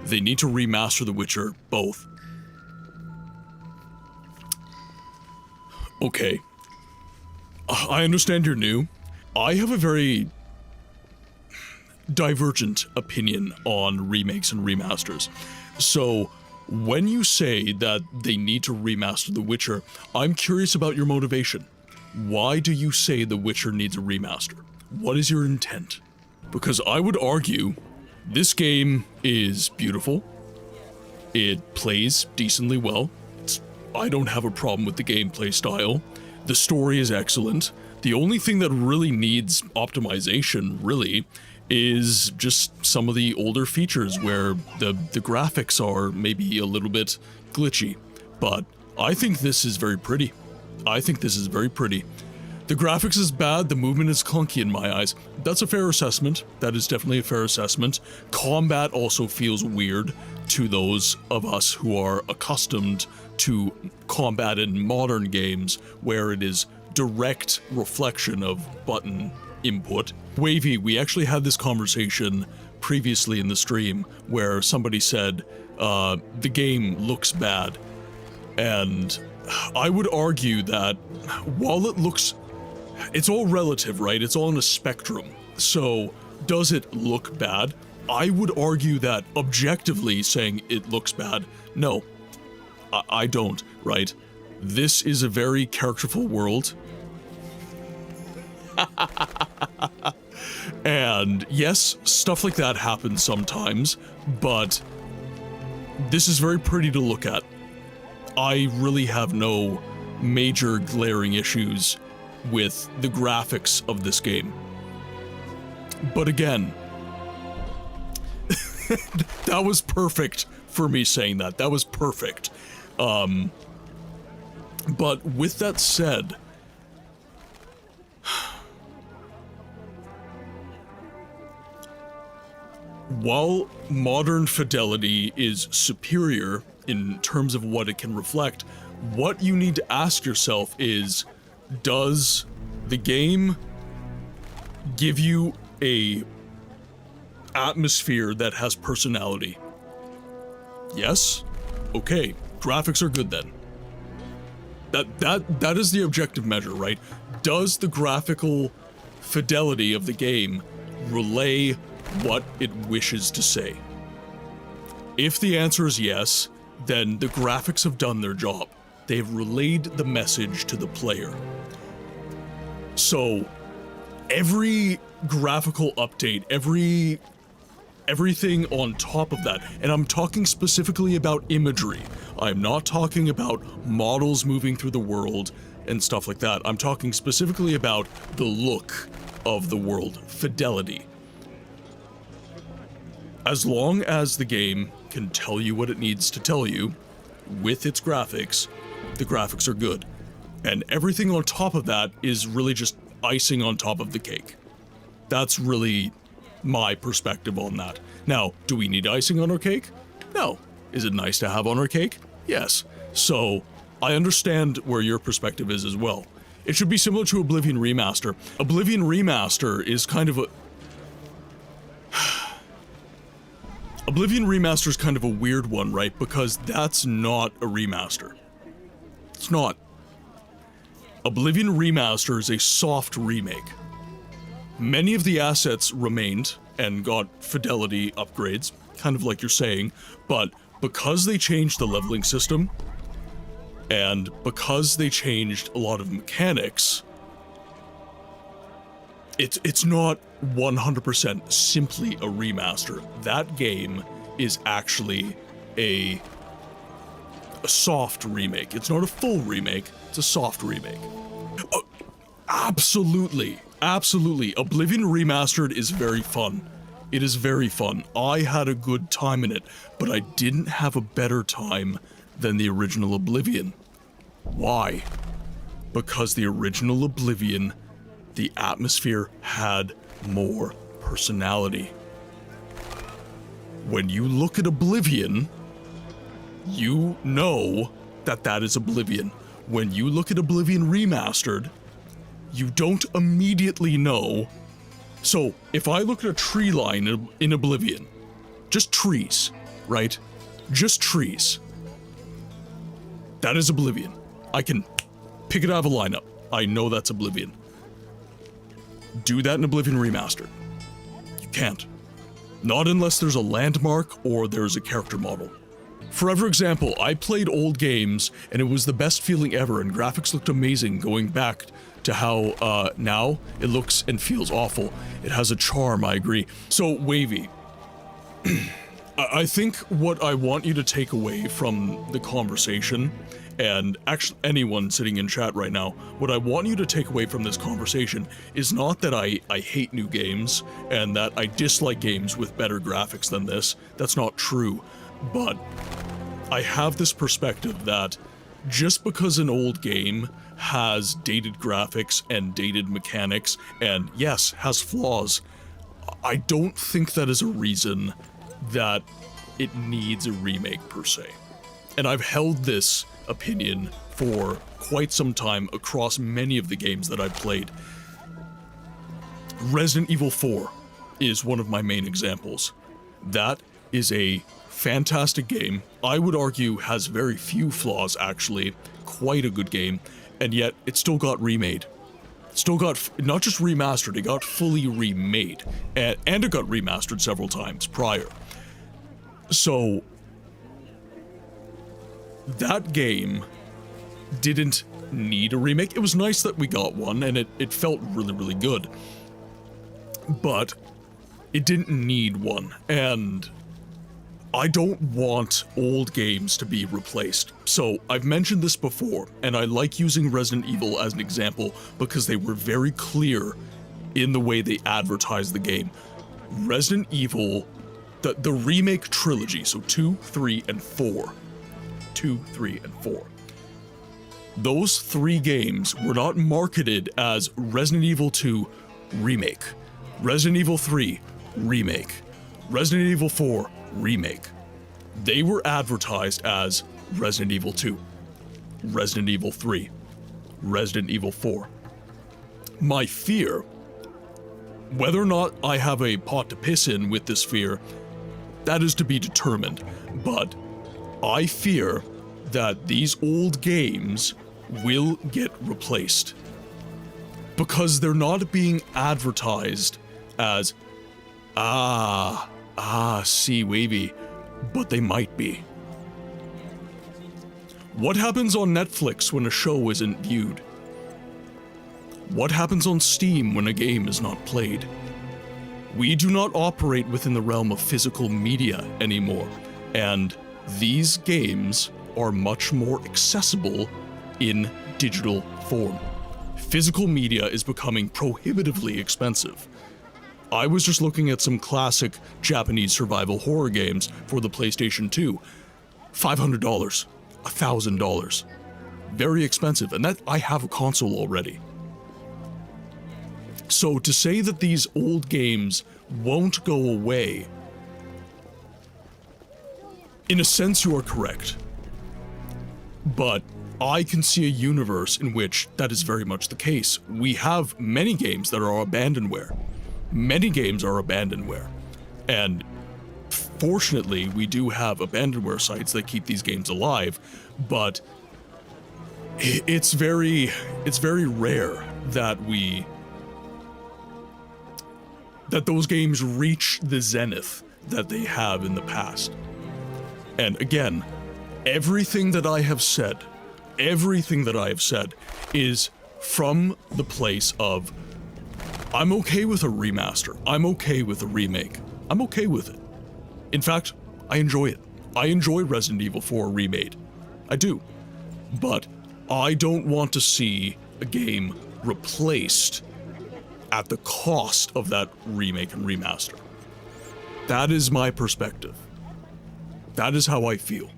They need to remaster The Witcher, both. Okay. I understand you're new. I have a very divergent opinion on remakes and remasters. So, when you say that they need to remaster The Witcher, I'm curious about your motivation. Why do you say The Witcher needs a remaster? What is your intent? Because I would argue this game is beautiful. It plays decently well. I don't have a problem with the gameplay style. The story is excellent. The only thing that really needs optimization, really, is just some of the older features where the graphics are maybe a little bit glitchy. But I think this is very pretty. The graphics is bad, the movement is clunky in my eyes. That's a fair assessment. That is definitely a fair assessment. Combat also feels weird to those of us who are accustomed to combat in modern games where it is direct reflection of button input. Wavy, we actually had this conversation previously in the stream where somebody said, the game looks bad. And I would argue that while it looks, it's all relative, right? It's all on a spectrum. So does it look bad? I would argue that objectively saying it looks bad, no, I don't, right? This is a very characterful world. And yes, stuff like that happens sometimes, but this is very pretty to look at. I really have no major glaring issues with the graphics of this game. But again, that was perfect for me saying that. That was perfect. But with that said, while modern fidelity is superior in terms of what it can reflect, what you need to ask yourself is, does the game give you a atmosphere that has personality? Yes? Okay, graphics are good then. That is the objective measure, right? Does the graphical fidelity of the game relay what it wishes to say? If the answer is yes, then the graphics have done their job. They have relayed the message to the player. So, every graphical update, everything on top of that, and I'm talking specifically about imagery. I'm not talking about models moving through the world and stuff like that. I'm talking specifically about the look of the world, fidelity. As long as the game can tell you what it needs to tell you with its graphics, the graphics are good. And everything on top of that is really just icing on top of the cake. That's really my perspective on that. Now, do we need icing on our cake? No. Is it nice to have on our cake? Yes. So, I understand where your perspective is as well. It should be similar to Oblivion Remaster. Oblivion Remaster is kind of a... Oblivion Remaster is kind of a weird one, right? Because that's not a remaster. It's not. Oblivion Remaster is a soft remake. Many of the assets remained and got fidelity upgrades, kind of like you're saying, but because they changed the leveling system, and because they changed a lot of mechanics, it's not 100% simply a remaster. That game is actually a soft remake. It's not a full remake, it's a soft remake. Oh, absolutely. Absolutely. Oblivion Remastered is very fun. It is very fun. I had a good time in it, but I didn't have a better time than the original Oblivion. Why? Because the original Oblivion, the atmosphere had more personality. When you look at Oblivion, you know that that is Oblivion. When you look at Oblivion Remastered, you don't immediately know. So, if I look at a tree line in Oblivion, just trees, right? Just trees. That is Oblivion. I can pick it out of a lineup. I know that's Oblivion. Do that in Oblivion Remastered. You can't. Not unless there's a landmark or there's a character model. For example, I played old games and it was the best feeling ever and graphics looked amazing going back to how now it looks and feels awful. It has a charm, I agree. So, Wavy, I think what I want you to take away from the conversation, and actually anyone sitting in chat right now, what I want you to take away from this conversation is not that I hate new games and that I dislike games with better graphics than this. That's not true. But I have this perspective that just because an old game has dated graphics and dated mechanics and yes, has flaws, I don't think that is a reason that it needs a remake per se. And I've held this opinion for quite some time across many of the games that I've played. Resident Evil 4 is one of my main examples. That is a fantastic game. I would argue has very few flaws, actually. Quite a good game, and yet it still got remade. Still got, not just remastered, it got fully remade. And it got remastered several times prior. So, that game didn't need a remake. It was nice that we got one, and it felt really, really good. But it didn't need one, and I don't want old games to be replaced. So, I've mentioned this before, and I like using Resident Evil as an example because they were very clear in the way they advertised the game. Resident Evil, the remake trilogy, so 2, 3, and 4. 2, 3, and 4. Those 3 games were not marketed as Resident Evil 2 Remake, Resident Evil 3 Remake, Resident Evil 4 Remake. They were advertised as Resident Evil 2, Resident Evil 3, Resident Evil 4. My fear, whether or not I have a pot to piss in with this fear, that is to be determined, but I fear that these old games will get replaced because they're not being advertised as, see, Wavy, but they might be. What happens on Netflix when a show isn't viewed? What happens on Steam when a game is not played? We do not operate within the realm of physical media anymore, and these games are much more accessible in digital form. Physical media is becoming prohibitively expensive. I was just looking at some classic Japanese survival horror games for the PlayStation 2. $500, $1,000. Very expensive, and that I have a console already. So to say that these old games won't go away, in a sense you are correct. But I can see a universe in which that is very much the case. We have many games that are abandonware. Many games are abandonware. And fortunately, we do have abandonware sites that keep these games alive, but it's very rare that those games reach the zenith that they have in the past. And again, everything that I have said is from the place of, I'm okay with a remaster, I'm okay with a remake, I'm okay with it. In fact, I enjoy it. I enjoy Resident Evil 4 remade. I do. But I don't want to see a game replaced at the cost of that remake and remaster. That is my perspective. That is how I feel.